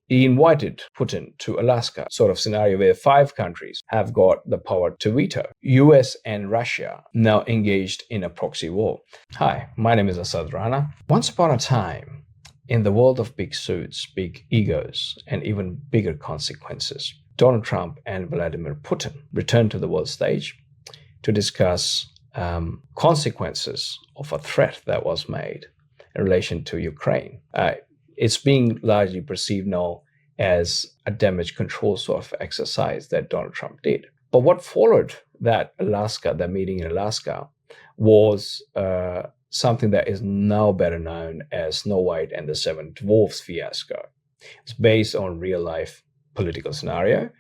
he invited Putin to Alaska, sort of scenario where 5 countries have got the power to veto. US and Russia now engaged in a proxy war. Hi, my name is Asad Rana. Once upon a time, in the world of big suits, big egos, and even bigger consequences, Donald Trump and Vladimir Putin returned to the world stage to discuss consequences of a threat that was made in relation to Ukraine. It's being largely perceived now as a damage control sort of exercise that Donald Trump did. But what followed that meeting in Alaska, was something that is now better known as Snow White and the Seven Dwarfs fiasco. It's based on real life political scenario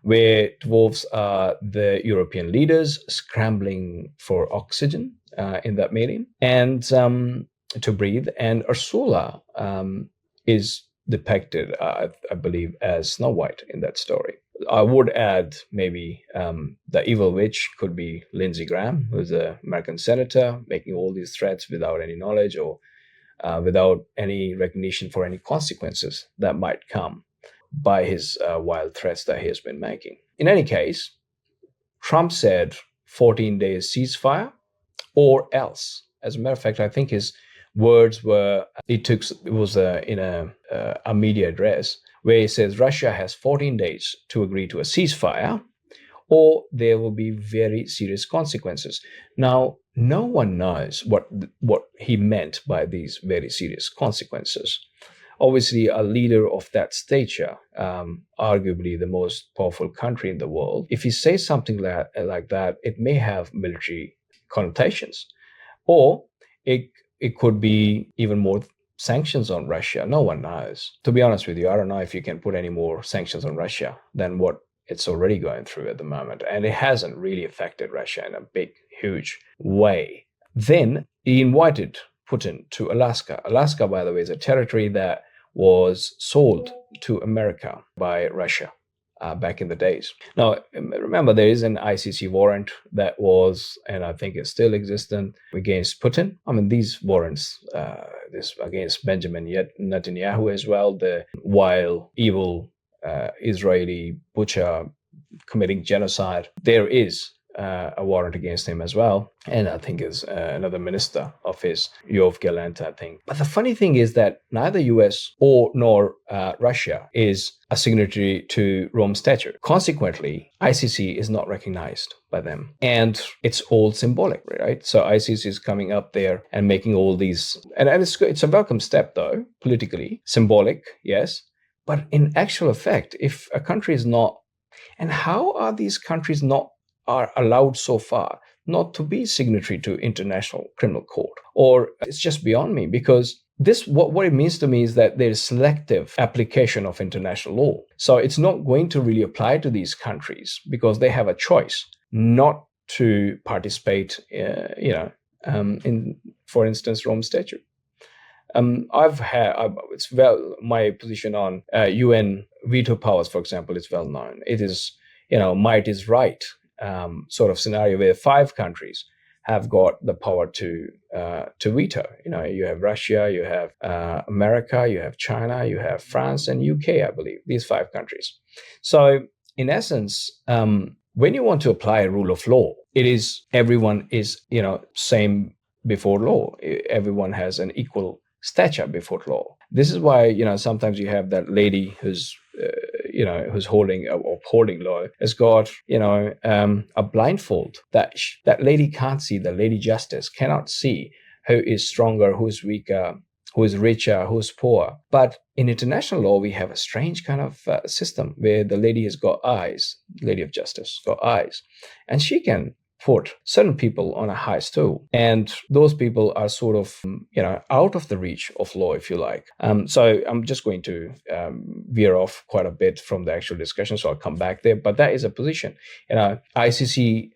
where dwarfs are the European leaders scrambling for oxygen in that meeting and to breathe. And Ursula is depicted, I believe, as Snow White in that story. I would add maybe the evil witch could be Lindsey Graham, who's an American senator making all these threats without any knowledge or without any recognition for any consequences that might come by his wild threats that he has been making. In any case, Trump said 14 days ceasefire or else. As a matter of fact, I think his words were, it was in a media address where he says Russia has 14 days to agree to a ceasefire or there will be very serious consequences. Now, no one knows what he meant by these very serious consequences. Obviously, a leader of that stature, arguably the most powerful country in the world, if he says something like that, it may have military connotations, or it could be even more sanctions on Russia. No one knows. To be honest with you, I don't know if you can put any more sanctions on Russia than what it's already going through at the moment. And it hasn't really affected Russia in a big, huge way. Then he invited Putin to Alaska. Alaska, by the way, is a territory that was sold to America by Russia back in the days. Now, remember, there is an ICC warrant that was, and I think is still existent, against Putin. I mean, these warrants, this against Benjamin Netanyahu as well, the vile, evil Israeli butcher committing genocide. There is a warrant against him as well. And I think is another minister of his, Yoav Gallant, I think. But the funny thing is that neither US nor Russia is a signatory to Rome Statute. Consequently, ICC is not recognized by them. And it's all symbolic, right? So ICC is coming up there and making all these, and it's a welcome step though, politically. Symbolic, yes. But in actual effect, if a country is not, and how are these countries are allowed so far not to be signatory to International Criminal Court? Or it's just beyond me, because this, what it means to me is that there is selective application of international law. So it's not going to really apply to these countries because they have a choice not to participate, in, for instance, Rome Statute. My position on UN veto powers, for example, is well known. It is, might is right. Sort of scenario where 5 countries have got the power to veto. You have Russia, you have America, you have China, you have France and UK, I believe, these 5 countries. So in essence, when you want to apply a rule of law, it is everyone is, same before law. Everyone has an equal stature before law. This is why, sometimes you have that lady who's upholding law has got, a blindfold that lady can't see. The lady justice cannot see who is stronger, who is weaker, who is richer, who is poor. But in international law, we have a strange kind of system where the lady has got eyes, lady of justice, got eyes, and she can put certain people on a high stool, and those people are sort of out of the reach of law, if you like. So I'm just going to veer off quite a bit from the actual discussion, so I'll come back there. But that is a position. ICC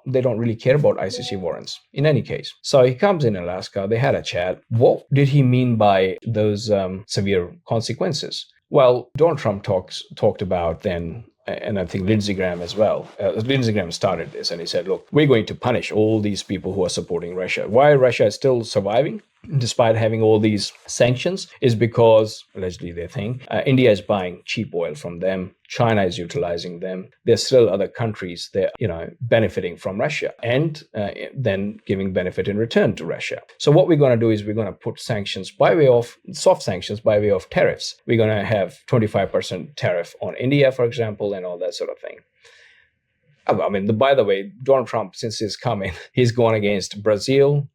they don't really care about ICC warrants in any case. So he comes in Alaska, they had a chat. What did he mean by those severe consequences? Well, Donald Trump talked about then, and I think Lindsey Graham as well. Lindsey Graham started this, and he said, look, we're going to punish all these people who are supporting Russia. Why Russia is still surviving? despite having all these sanctions, is because, allegedly they think, India is buying cheap oil from them. China is utilizing them. There's still other countries that, benefiting from Russia and then giving benefit in return to Russia. So what we're going to do is we're going to put sanctions by way of soft sanctions, by way of tariffs. We're going to have 25% tariff on India, for example, and all that sort of thing. I mean, by the way, Donald Trump, since he's coming, he's gone against Brazil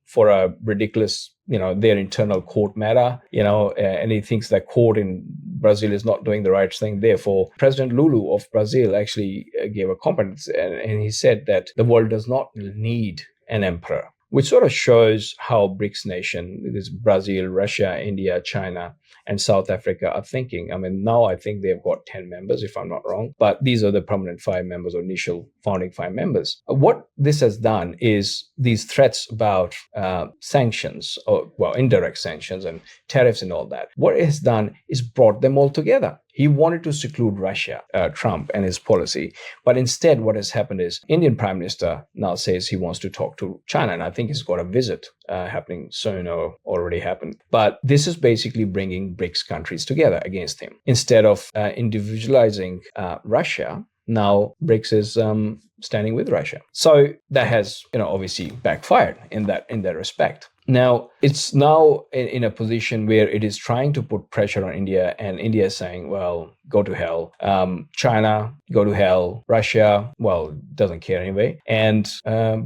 for a ridiculous, their internal court matter, and he thinks that court in Brazil is not doing the right thing. Therefore, President Lula of Brazil actually gave a comment, and he said that the world does not need an emperor, which sort of shows how BRICS nation, this Brazil, Russia, India, China, and South Africa are thinking. I mean, now I think they've got 10 members, if I'm not wrong, but these are the permanent 5 members or initial founding 5 members. What this has done is these threats about sanctions, or indirect sanctions and tariffs and all that. What it has done is brought them all together. He wanted to seclude Russia, Trump, and his policy. But instead, what has happened is Indian Prime Minister now says he wants to talk to China. And I think he's got a visit happening soon or already happened. But this is basically bringing BRICS countries together against him. Instead of individualizing Russia, now BRICS is standing with Russia. So that has, obviously backfired in that respect. Now, it's now in a position where it is trying to put pressure on India, and India is saying, well, go to hell. China, go to hell. Russia, well, doesn't care anyway. And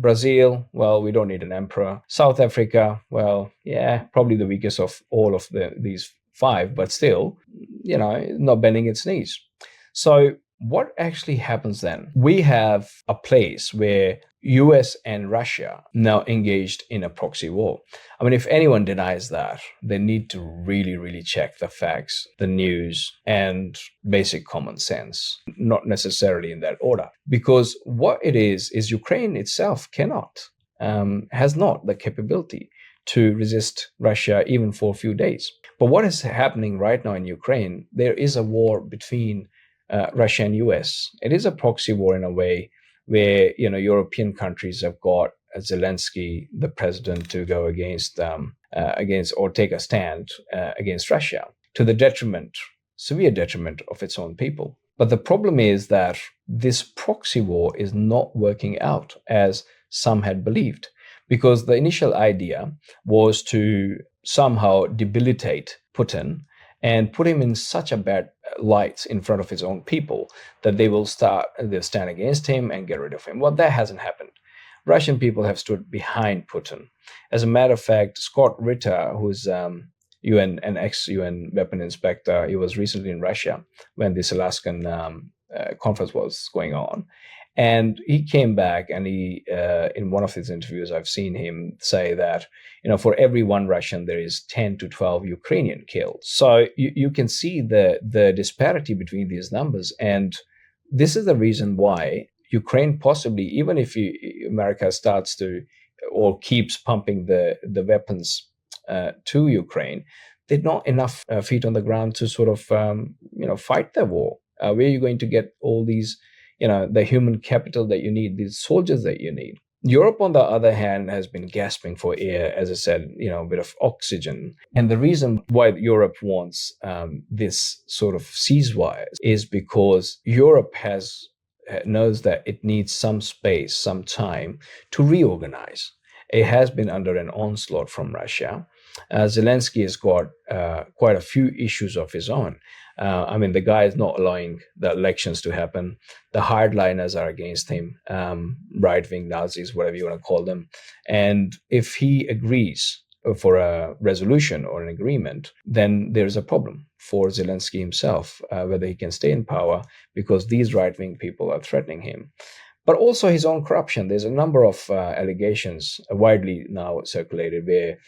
Brazil, well, we don't need an emperor. South Africa, well, yeah, probably the weakest of all of these 5, but still, not bending its knees. So what actually happens then? We have a place where US and Russia now engaged in a proxy war. I mean, if anyone denies that, they need to really, really check the facts, the news, and basic common sense, not necessarily in that order. Because what it is Ukraine itself cannot, has not the capability to resist Russia even for a few days. But what is happening right now in Ukraine, there is a war between Russia and US. It is a proxy war in a way where, European countries have got Zelensky, the president, to go against or take a stand against Russia to the severe detriment of its own people. But the problem is that this proxy war is not working out as some had believed, because the initial idea was to somehow debilitate Putin and put him in such a bad light in front of his own people that they'll stand against him and get rid of him. Well, that hasn't happened. Russian people have stood behind Putin. As a matter of fact, Scott Ritter, who's an ex-UN weapon inspector, he was recently in Russia when this Alaskan conference was going on. And he came back and he, in one of his interviews, I've seen him say that, for every 1 Russian, there is 10 to 12 Ukrainian killed. So you can see the disparity between these numbers. And this is the reason why Ukraine possibly, even if America starts to or keeps pumping the weapons to Ukraine, there's not enough feet on the ground to sort of, fight the war. Where are you going to get all these the human capital that you need, these soldiers that you need? Europe, on the other hand, has been gasping for air, as I said, a bit of oxygen. And the reason why Europe wants this sort of ceasefire is because Europe knows that it needs some space, some time to reorganize. It has been under an onslaught from Russia. Zelensky has got quite a few issues of his own. The guy is not allowing the elections to happen. The hardliners are against him, right-wing Nazis, whatever you want to call them. And if he agrees for a resolution or an agreement, then there's a problem for Zelensky himself, whether he can stay in power, because these right-wing people are threatening him. But also his own corruption. There's a number of allegations widely now circulated where,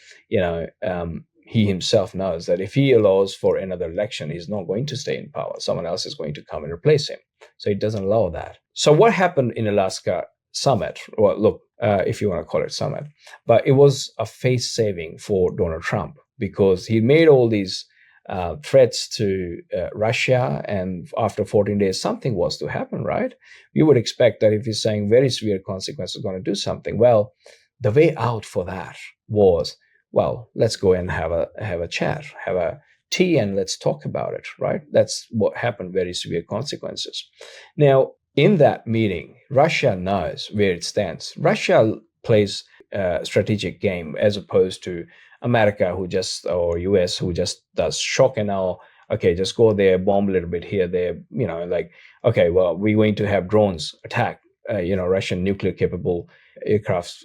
he himself knows that if he allows for another election, he's not going to stay in power. Someone else is going to come and replace him. So he doesn't allow that. So what happened in Alaska summit? Well, look, if you want to call it summit, but it was a face saving for Donald Trump, because he made all these threats to Russia, and after 14 days, something was to happen, right? You would expect that if he's saying very severe consequences, going to do something. Well, the way out for that was well, let's go and have a chat, have a tea, and let's talk about it, right? That's what happened, very severe consequences. Now, in that meeting, Russia knows where it stands. Russia plays a strategic game as opposed to America, who just, or US, who just does shock and awe. Okay, just go there, bomb a little bit here, there, like, okay, well, we're going to have drones attack, Russian nuclear capable aircrafts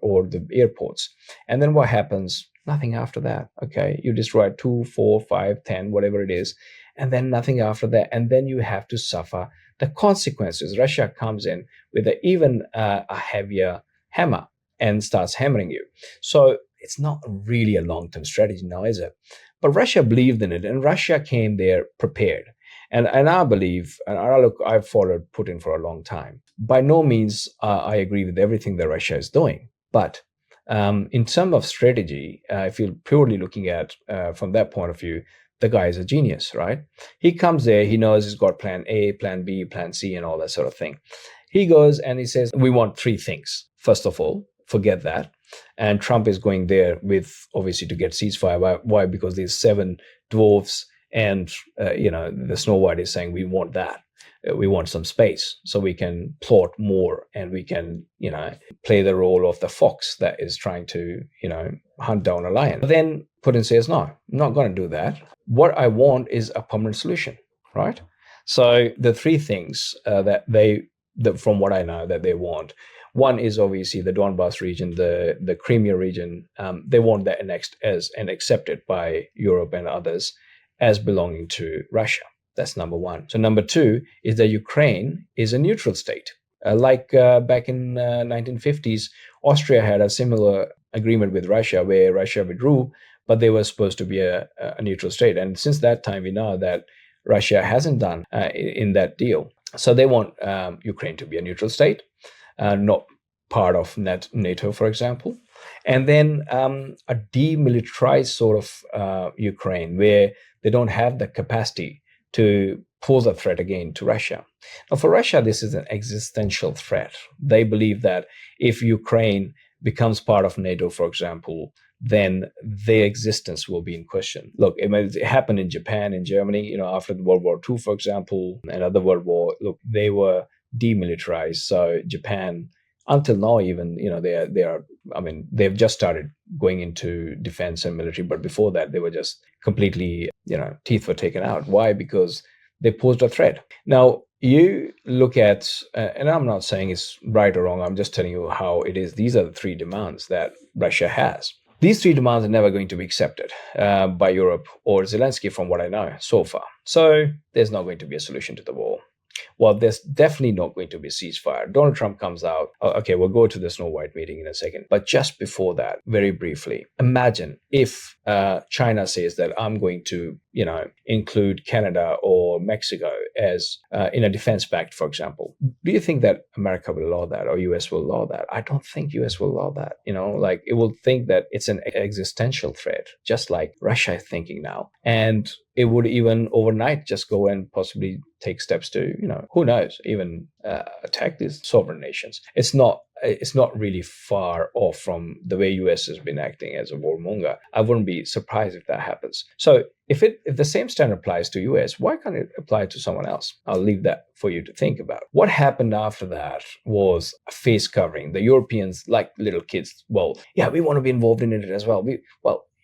or the airports. And then what happens? Nothing after that. Okay, you destroy 2, 4, 5, 10, whatever it is, and then nothing after that. And then you have to suffer the consequences. Russia comes in with even a heavier hammer and starts hammering you. So it's not really a long-term strategy now, is it? But Russia believed in it, and Russia came there prepared. And I believe, and I've followed Putin for a long time. By no means I agree with everything that Russia is doing, but in terms of strategy, if you're purely looking at from that point of view, the guy is a genius, right? He comes there, he knows he's got plan A, plan B, plan C, and all that sort of thing. He goes and he says, we want three things. First of all, forget that. And Trump is going there with, obviously, to get ceasefire. Why? Because these 7 dwarfs and, the Snow White is saying, we want that. We want some space so we can plot more and we can, play the role of the fox that is trying to, hunt down a lion. But then Putin says, no, I'm not going to do that. What I want is a permanent solution, right? So the three things from what I know that they want, one is obviously the Donbass region, the Crimea region. They want that annexed as and accepted by Europe and others as belonging to Russia. That's number one. So number two is that Ukraine is a neutral state. Back in 1950s, Austria had a similar agreement with Russia where Russia withdrew, but they were supposed to be a neutral state. And since that time, we know that Russia hasn't done in that deal. So they want Ukraine to be a neutral state, not part of NATO, for example. And then a demilitarized sort of Ukraine where they don't have the capacity to pose a threat again to Russia. Now, for Russia, this is an existential threat. They believe that if Ukraine becomes part of NATO, for example, then their existence will be in question. Look, it happened in Japan, in Germany, after the World War II, for example, and other World War. Look, they were demilitarized. So Japan, until now, even, they are. I mean, they've just started going into defense and military, but before that, they were just completely, teeth were taken out. Why? Because they posed a threat. Now, you look at, and I'm not saying it's right or wrong, I'm just telling you how it is. These are the three demands that Russia has. These three demands are never going to be accepted by Europe or Zelensky, from what I know so far. So there's not going to be a solution to the war. Well, there's definitely not going to be a ceasefire. Donald Trump comes out. Okay, we'll go to the Snow White meeting in a second. But just before that, very briefly, imagine if China says that I'm going to, include Canada or Mexico as in a defense pact, for example. Do you think that America will allow that or US will allow that? I don't think US will allow that. It will think that it's an existential threat, just like Russia is thinking now. And it would even overnight just go and possibly take steps to, who knows, even attack these sovereign nations. It's not really far off from the way US has been acting as a warmonger. I wouldn't be surprised if that happens. So if the same standard applies to US, why can't it apply to someone else? I'll leave that for you to think about. What happened after that was a face covering. The Europeans, like little kids, well, yeah, we want to be involved in it as well.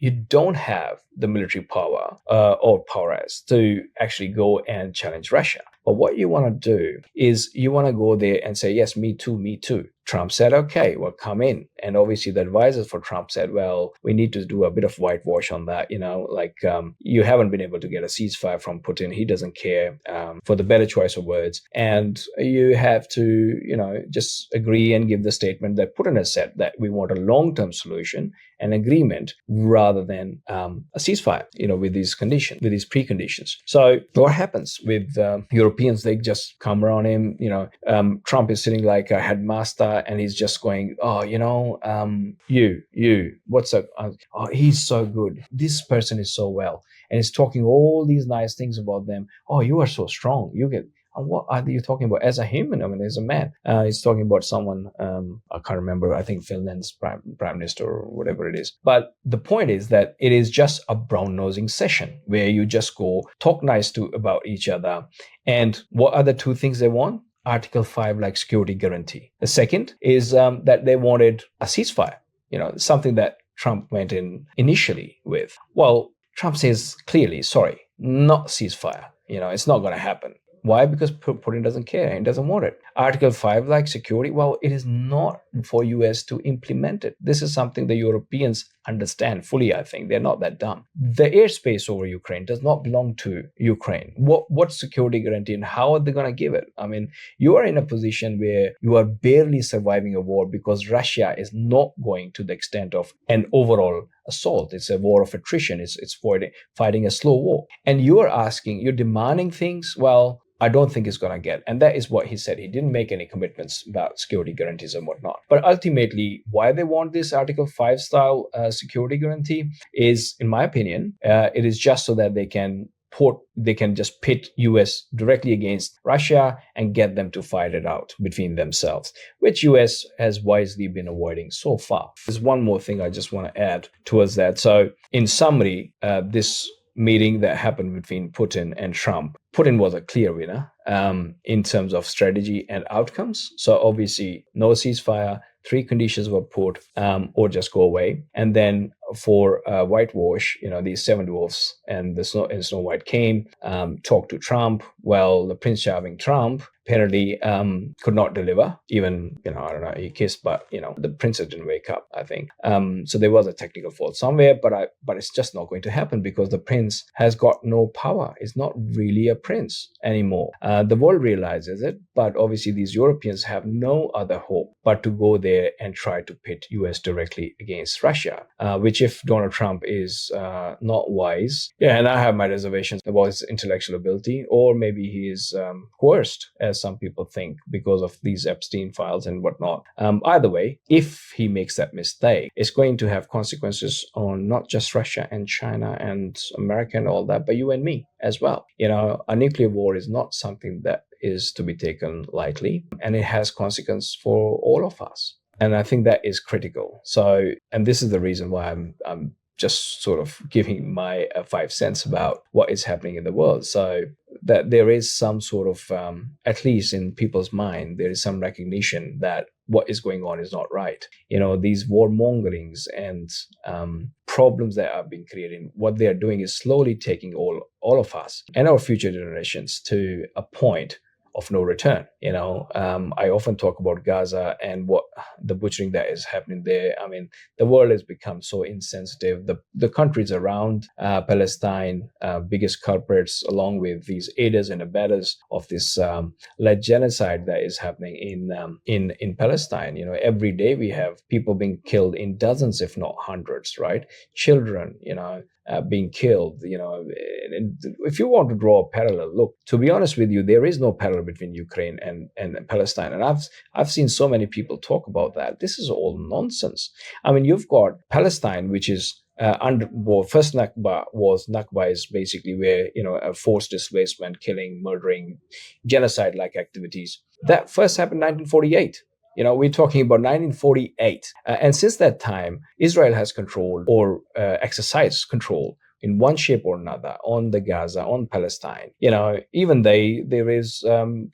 You don't have the military power or powers to actually go and challenge Russia. But what you want to do is you want to go there and say, yes, me too, me too. Trump said, okay, well, come in. And obviously the advisors for Trump said, well, we need to do a bit of whitewash on that. You haven't been able to get a ceasefire from Putin. He doesn't care, for the better choice of words. And you have to, just agree and give the statement that Putin has said, that we want a long-term solution, an agreement, rather than a ceasefire, with these conditions, with these preconditions. So what happens with Europeans? They just come around him. Trump is sitting like a headmaster, and he's just going, what's up? Oh, he's so good. This person is so well. And he's talking all these nice things about them. Oh, you are so strong. And what are you talking about? As a human, I mean, as a man. He's talking about someone, I can't remember, I think Finland's prime minister or whatever it is. But the point is that it is just a brown-nosing session where you just go talk nice about each other. And what are the two things they want? Article 5, like security guarantee. The second is that they wanted a ceasefire, something that Trump went in initially with. Well, Trump says clearly, sorry, not ceasefire. It's not going to happen. Why? Because Putin doesn't care and doesn't want it. Article 5, like security, well, it is not for US to implement it. This is something the Europeans understand fully, I think. They're not that dumb. The airspace over Ukraine does not belong to Ukraine. What security guarantee and how are they going to give it? I mean, you are in a position where you are barely surviving a war because Russia is not going to the extent of an overall assault. It's a war of attrition. It's fighting a slow war. And you're demanding things, well, I don't think it's going to get. And that is what he said. He didn't make any commitments about security guarantees and whatnot. But ultimately, why they want this Article 5 style security guarantee is, in my opinion, it is just so that they can just pit US directly against Russia and get them to fight it out between themselves, which US has wisely been avoiding so far. There's one more thing I just want to add towards that. So in summary, this meeting that happened between Putin and Trump, Putin was a clear winner in terms of strategy and outcomes. So obviously, no ceasefire, 3 conditions were put, or just go away. And then for whitewash, these 7 dwarfs and the Snow White came, talked to Trump. Well, the Prince Charming Trump apparently could not deliver. Even, I don't know, he kissed, but, the princess didn't wake up, I think. So there was a technical fault somewhere, but it's just not going to happen because the prince has got no power. He's not really a prince anymore. The world realizes it, but obviously these Europeans have no other hope but to go there and try to pit US directly against Russia, which if Donald Trump is not wise, and I have my reservations about his intellectual ability, or maybe he is coerced, as some people think, because of these Epstein files and whatnot. Either way, if he makes that mistake, it's going to have consequences on not just Russia and China and America and all that, but you and me as well. A nuclear war is not something that is to be taken lightly, and it has consequences for all of us. And I think that is critical. So, and this is the reason why I'm just sort of giving my 5 cents about what is happening in the world. So that there is some sort of, at least in people's mind, there is some recognition that what is going on is not right. These warmongerings and problems that are being created, what they are doing is slowly taking all of us and our future generations to a point of no return. I often talk about Gaza and what the butchering that is happening there. I mean, the world has become so insensitive. The countries around Palestine, biggest culprits, along with these aiders and abettors of this led genocide that is happening in Palestine. Every day we have people being killed in dozens, if not hundreds, right? Children, being killed. And if you want to draw a parallel, look, to be honest with you, there is no parallel between Ukraine and Palestine. And I've seen so many people talk about that. This is all nonsense. I mean, you've got Palestine, which is first Nakba is basically where, a forced displacement, killing, murdering, genocide-like activities. That first happened in 1948. We're talking about 1948. And since that time, Israel has controlled or exercised control in one shape or another on the Gaza, on Palestine. Even there is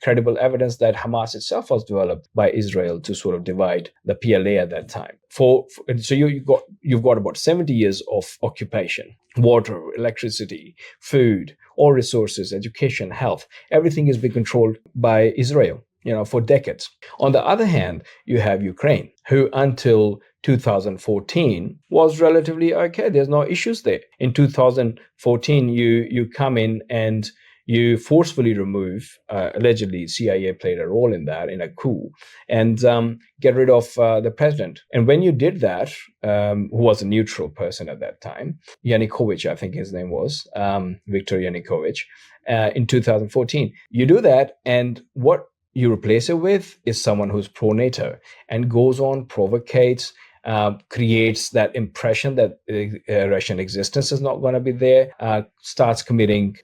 credible evidence that Hamas itself was developed by Israel to sort of divide the PLA at that time. So you've got about 70 years of occupation, water, electricity, food, all resources, education, health. Everything is being controlled by Israel, for decades. On the other hand, you have Ukraine, who until 2014 was relatively okay. There's no issues there. In 2014, you come in and you forcefully remove, allegedly CIA played a role in that, in a coup, and get rid of the president. And when you did that, who was a neutral person at that time, Yanukovych, I think his name was, Viktor Yanukovych, in 2014, you do that, and what you replace it with is someone who's pro-NATO and goes on, provocates, creates that impression that Russian existence is not going to be there, starts committing,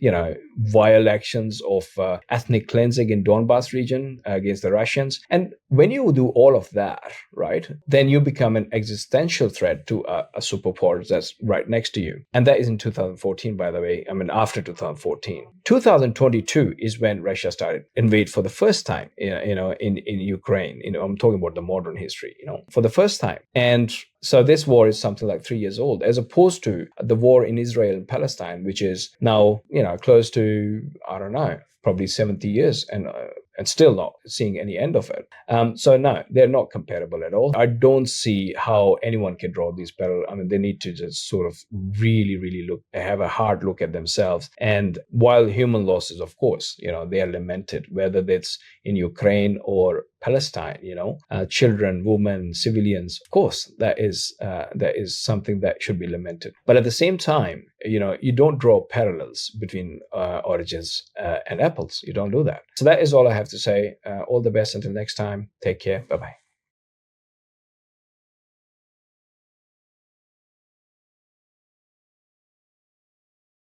vile actions of ethnic cleansing in Donbass region against the Russians. And when you do all of that, right, then you become an existential threat to a superpower that's right next to you. And that is in 2014, by the way. I mean, after 2014. 2022 is when Russia started invade for the first time, in Ukraine. I'm talking about the modern history, for the first time. And so this war is something like 3 years old, as opposed to the war in Israel and Palestine, which is now, close to, I don't know, probably 70 years and still not seeing any end of it. So no, they're not comparable at all. I don't see how anyone can draw these parallels. I mean, they need to just sort of really, really have a hard look at themselves. And while human losses, of course, they are lamented, whether that's in Ukraine or Palestine, children, women, civilians, of course, that is something that should be lamented. But at the same time, you don't draw parallels between oranges and apples. You don't do that. So that is all I have to say. All the best until next time. Take care. Bye-bye.